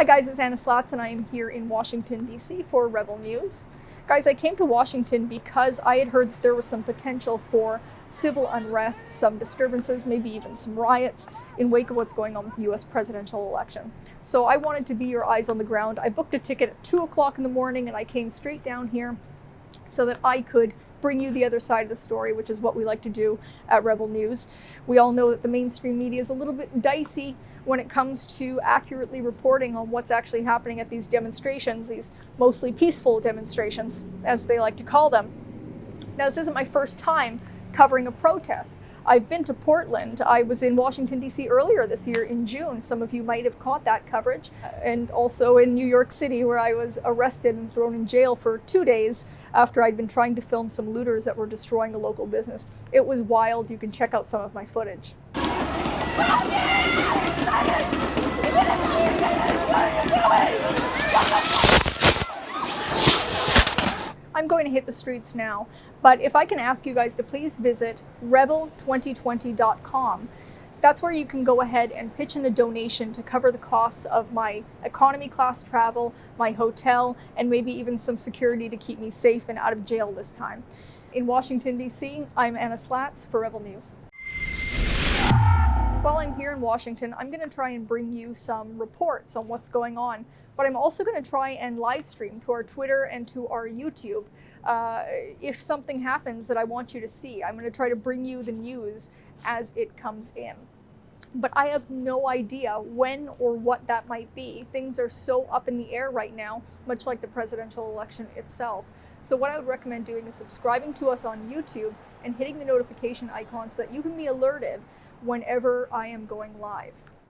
guys, it's Anna Slatz and I am here in Washington, D.C. for Rebel News. Guys, I came to Washington because I had heard that there was some potential for civil unrest, some disturbances, maybe even some riots in wake of what's going on with the U.S. presidential election. So I wanted to be your eyes on the ground. I booked a ticket at 2 o'clock in the morning and I came straight down here so that I could bring you the other side of the story, which is what we like to do at Rebel News. We all know that the mainstream media is a little bit dicey when it comes to accurately reporting on what's actually happening at these demonstrations, these mostly peaceful demonstrations, as they like to call them. Now, this isn't my first time covering a protest. I've been to Portland. I was in Washington, D.C. earlier this year in June. Some of you might have caught that coverage. And also in New York City, where I was arrested and thrown in jail for 2 days after I'd been trying to film some looters that were destroying a local business. It was wild. You can check out some of my footage. I'm going to hit the streets now, but if I can ask you guys to please visit rebel2020.com. That's where you can go ahead and pitch in a donation to cover the costs of my economy class travel, my hotel, and maybe even some security to keep me safe and out of jail this time. In Washington, D.C., I'm Anna Slatz for Rebel News. While I'm here in Washington, I'm going to try and bring you some reports on what's going on, but I'm also going to try and live stream to our Twitter and to our YouTube. If something happens that I want you to see, I'm going to try to bring you the news as it comes in. But I have no idea when or what that might be. Things are so up in the air right now, much like the presidential election itself. So what I would recommend doing is subscribing to us on YouTube and hitting the notification icon so that you can be alerted whenever I am going live.